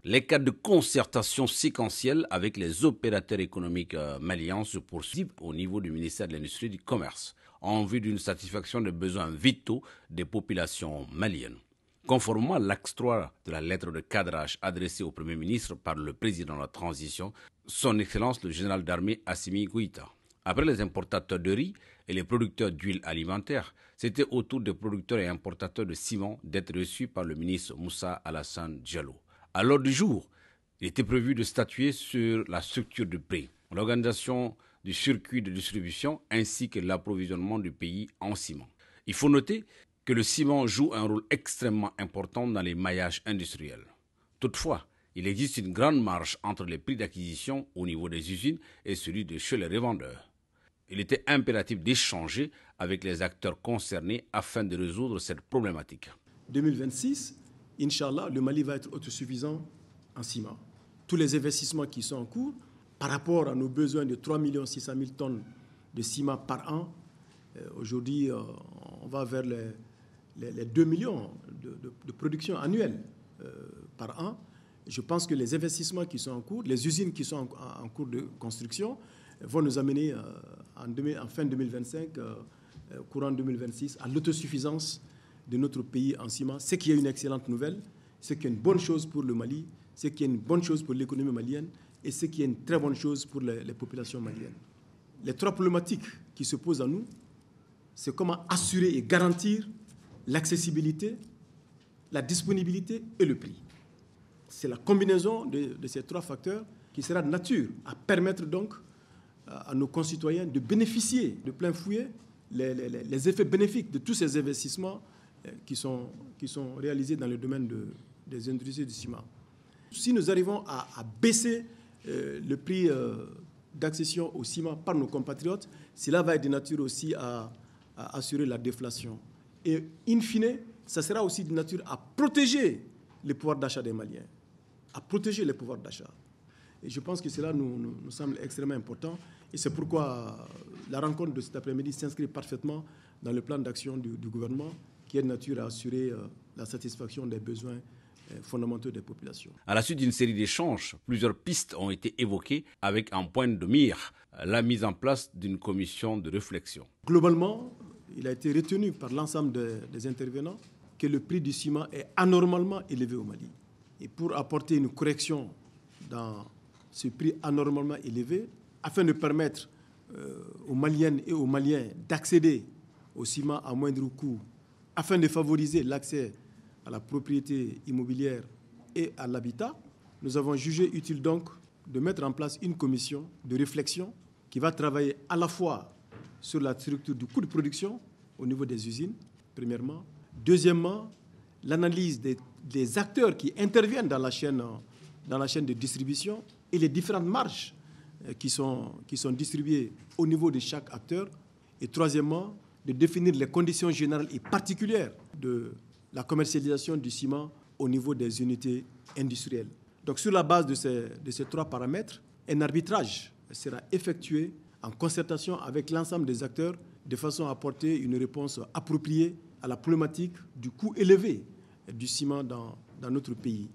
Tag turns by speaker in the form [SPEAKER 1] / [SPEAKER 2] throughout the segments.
[SPEAKER 1] Les cas de concertation séquentielle avec les opérateurs économiques maliens se poursuivent au niveau du ministère de l'Industrie et du Commerce, en vue d'une satisfaction des besoins vitaux des populations maliennes. Conformément à l'acte 3 de la lettre de cadrage adressée au Premier ministre par le président de la transition, son Excellence le général d'armée Assimi Goïta. Après les importateurs de riz et les producteurs d'huile alimentaire, c'était au tour des producteurs et importateurs de ciment d'être reçus par le ministre Moussa Alassane Diallo. À l'ordre du jour, il était prévu de statuer sur la structure de prix, l'organisation du circuit de distribution ainsi que l'approvisionnement du pays en ciment. Il faut noter que le ciment joue un rôle extrêmement important dans les maillages industriels. Toutefois, il existe une grande marge entre les prix d'acquisition au niveau des usines et celui de chez les revendeurs. Il était impératif d'échanger avec les acteurs concernés afin de résoudre cette problématique.
[SPEAKER 2] 2026, Inch'Allah, le Mali va être autosuffisant en ciment. Tous les investissements qui sont en cours, par rapport à nos besoins de 3 600 000 tonnes de ciment par an, aujourd'hui, on va vers les 2 millions de production annuelle par an. Je pense que les investissements qui sont en cours, les usines qui sont en cours de construction, vont nous amener en fin 2025, courant 2026, à l'autosuffisance de notre pays en ciment, ce qui est une excellente nouvelle, ce qui est une bonne chose pour le Mali, ce qui est une bonne chose pour l'économie malienne et ce qui est une très bonne chose pour les populations maliennes. Les trois problématiques qui se posent à nous, c'est comment assurer et garantir l'accessibilité, la disponibilité et le prix. C'est la combinaison de ces trois facteurs qui sera de nature à permettre donc à nos concitoyens de bénéficier de plein fouet les effets bénéfiques de tous ces investissements qui sont réalisés dans le domaine des industries du ciment. Si nous arrivons à baisser le prix d'accession au ciment par nos compatriotes, cela va être de nature aussi à assurer la déflation. Et in fine, ça sera aussi de nature à protéger les pouvoirs d'achat des Maliens, à protéger les pouvoirs d'achat. Et je pense que cela nous semble extrêmement important. Et c'est pourquoi la rencontre de cet après-midi s'inscrit parfaitement dans le plan d'action du gouvernement qui est de nature à assurer la satisfaction des besoins fondamentaux des populations.
[SPEAKER 1] À la suite d'une série d'échanges, plusieurs pistes ont été évoquées avec en point de mire la mise en place d'une commission de réflexion.
[SPEAKER 2] Globalement, il a été retenu par l'ensemble des intervenants que le prix du ciment est anormalement élevé au Mali. Et pour apporter une correction dans ce prix anormalement élevé, afin de permettre aux Maliennes et aux Maliens d'accéder au ciment à moindre coût, afin de favoriser l'accès à la propriété immobilière et à l'habitat, nous avons jugé utile donc de mettre en place une commission de réflexion qui va travailler à la fois sur la structure du coût de production au niveau des usines, premièrement. Deuxièmement, l'analyse des acteurs qui interviennent dans la chaîne de distribution et les différentes marges qui sont distribuées au niveau de chaque acteur. Et troisièmement, de définir les conditions générales et particulières de la commercialisation du ciment au niveau des unités industrielles. Donc sur la base de ces trois paramètres, un arbitrage sera effectué en concertation avec l'ensemble des acteurs de façon à apporter une réponse appropriée à la problématique du coût élevé du ciment dans notre pays.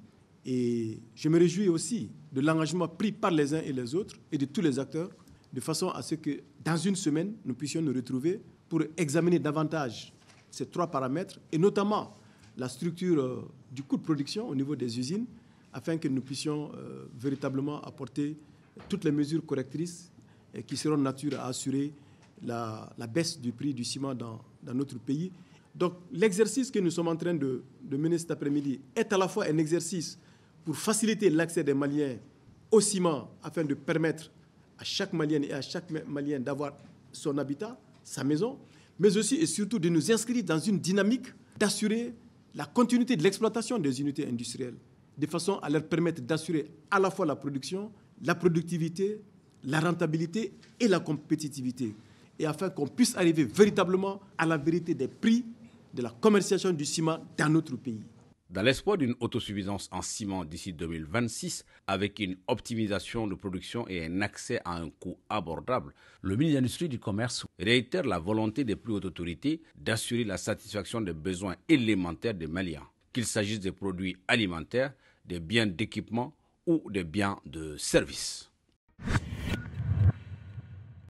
[SPEAKER 2] Et je me réjouis aussi de l'engagement pris par les uns et les autres et de tous les acteurs de façon à ce que dans une semaine, nous puissions nous retrouver pour examiner davantage ces trois paramètres et notamment la structure du coût de production au niveau des usines afin que nous puissions véritablement apporter toutes les mesures correctrices qui seront de nature à assurer la baisse du prix du ciment dans notre pays. Donc l'exercice que nous sommes en train de mener cet après-midi est à la fois un exercice pour faciliter l'accès des Maliens au ciment afin de permettre à chaque Malienne et à chaque Malien d'avoir son habitat, sa maison, mais aussi et surtout de nous inscrire dans une dynamique d'assurer la continuité de l'exploitation des unités industrielles, de façon à leur permettre d'assurer à la fois la production, la productivité, la rentabilité et la compétitivité, et afin qu'on puisse arriver véritablement à la vérité des prix de la commercialisation du ciment dans notre pays.
[SPEAKER 1] Dans l'espoir d'une autosuffisance en ciment d'ici 2026, avec une optimisation de production et un accès à un coût abordable, le ministre de l'Industrie et du Commerce réitère la volonté des plus hautes autorités d'assurer la satisfaction des besoins élémentaires des Maliens, qu'il s'agisse des produits alimentaires, des biens d'équipement ou des biens de service.